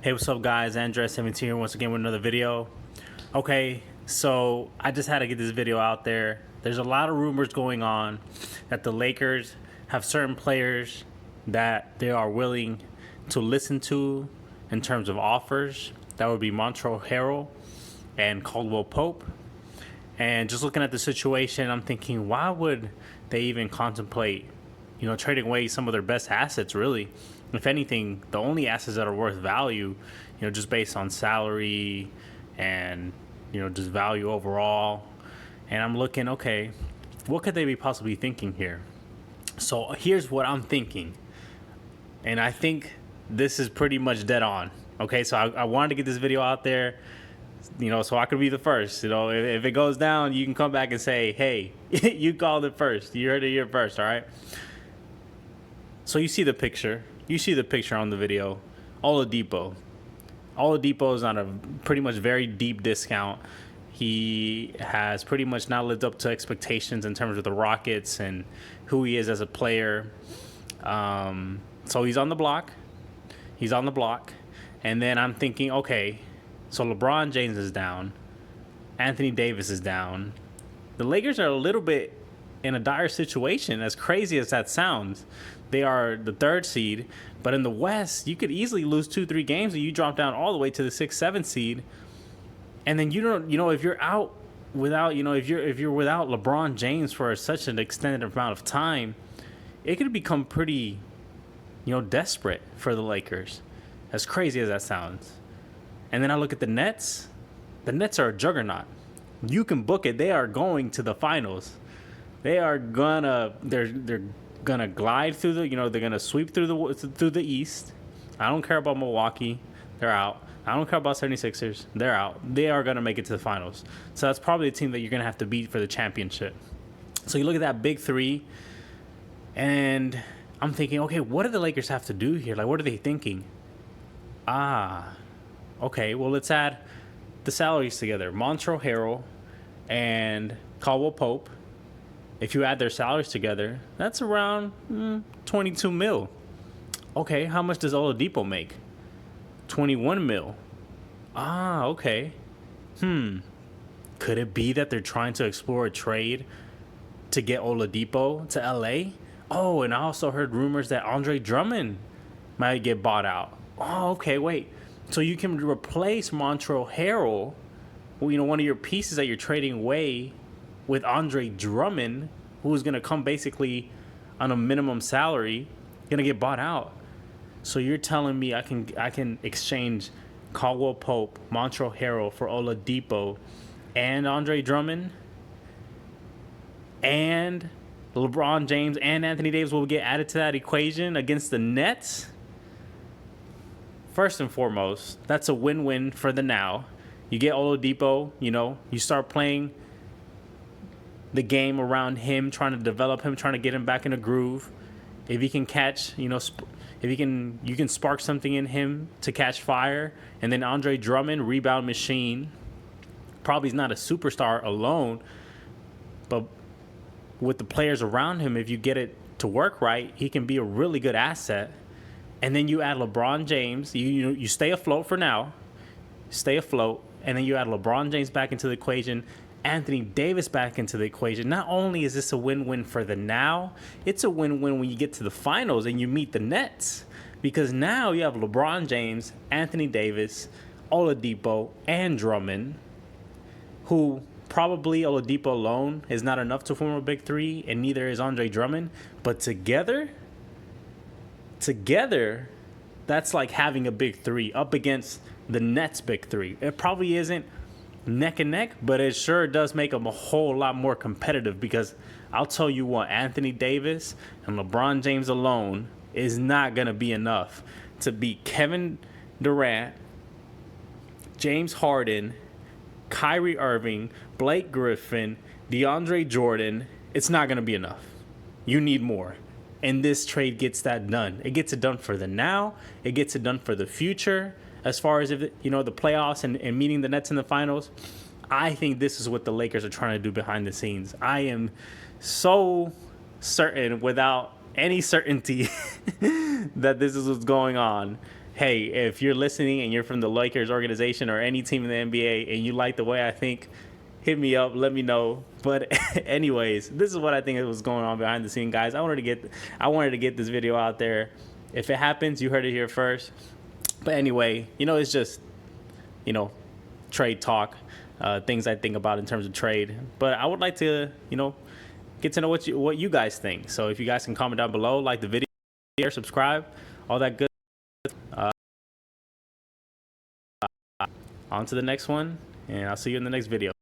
Hey, what's up, guys? Andres17 here once again with another video. Okay, so I just had to get this video out there. There's a lot of rumors going on that the Lakers have certain players that they are willing to listen to in terms of offers. That would be Montrezl Harrell and Caldwell Pope. And just looking at the situation, I'm thinking, why would they even contemplate, trading away some of their best assets, really? If anything, the only assets that are worth value, just based on salary and, just value overall. And I'm looking, okay, what could they be possibly thinking here? So here's what I'm thinking. And I think this is pretty much dead on. Okay, so I wanted to get this video out there, so I could be the first. If it goes down, you can come back and say, hey, you called it first. You heard it here first, all right? So you see the picture. You see the picture on the video. Oladipo. Oladipo is on a pretty much very deep discount. He has pretty much not lived up to expectations in terms of the Rockets and who he is as a player. So he's on the block. He's on the block. And then I'm thinking, okay, so LeBron James is down. Anthony Davis is down. The Lakers are a little bit in a dire situation, as crazy as that sounds. They are the third seed, but in the West, you could easily lose 2-3 games and you drop down all the way to the 6-7 seed. And then if you're out without, if you're without LeBron James for such an extended amount of time, it could become pretty, desperate for the Lakers. As crazy as that sounds. And then I look at the Nets. The Nets are a juggernaut. You can book it. They are going to the finals. They're gonna glide through the, they're gonna sweep through the East. I don't care about Milwaukee. They're out. I don't care about 76ers. They're out. They are gonna make it to the finals. So that's probably the team that you're gonna have to beat for the championship. So you look at that big three, and I'm thinking, okay, what do the Lakers have to do here? Like, what are they thinking? Okay, well, let's add the salaries together. Montrezl Harrell and Caldwell Pope. If you add their salaries together, that's around 22 mil. Okay, how much does Oladipo make? 21 mil. Okay. Could it be that they're trying to explore a trade to get Oladipo to LA? Oh, and I also heard rumors that Andre Drummond might get bought out. Oh, okay, wait. So you can replace Montrezl Harrell, one of your pieces that you're trading away, with Andre Drummond, who's going to come basically on a minimum salary, going to get bought out. So you're telling me I can exchange Caldwell Pope, Montrezl Harrell for Oladipo and Andre Drummond, and LeBron James and Anthony Davis will get added to that equation against the Nets? First and foremost, that's a win-win for the now. You get Oladipo, you start playing the game around him, trying to develop him, trying to get him back in a groove. If he can catch, you can spark something in him to catch fire. And then Andre Drummond, rebound machine. Probably is not a superstar alone, but with the players around him, if you get it to work right, he can be a really good asset. And then you add LeBron James. You stay afloat for now. Stay afloat. And then you add LeBron James back into the equation. Anthony Davis back into the equation. Not only is this a win-win for the now, it's a win-win when you get to the finals and you meet the Nets. Because now you have LeBron James, Anthony Davis, Oladipo, and Drummond, who probably Oladipo alone is not enough to form a big three, and neither is Andre Drummond. But together, that's like having a big three up against the Nets' big three. It probably isn't neck and neck, but it sure does make them a whole lot more competitive, because I'll tell you what, Anthony Davis and LeBron James alone is not going to be enough to beat Kevin Durant, James Harden, Kyrie Irving, Blake Griffin, DeAndre Jordan. It's not going to be enough. You need more. And this trade gets that done. It gets it done for the now. It gets it done for the future. As far as the playoffs and meeting the Nets in the finals, I think this is what the Lakers are trying to do behind the scenes. I am so certain, without any certainty, that this is what's going on. hey, if you're listening and you're from the Lakers organization or any team in the NBA and you like the way I think, hit me up, let me know. But anyways, this is what I think was going on behind the scene, guys. I wanted to get this video out there. If it happens, you heard it here first. But anyway, it's just, trade talk, things I think about in terms of trade. But I would like to, get to know what you guys think. So if you guys can comment down below, like the video, share, subscribe, all that good. On to the next one, and I'll see you in the next video.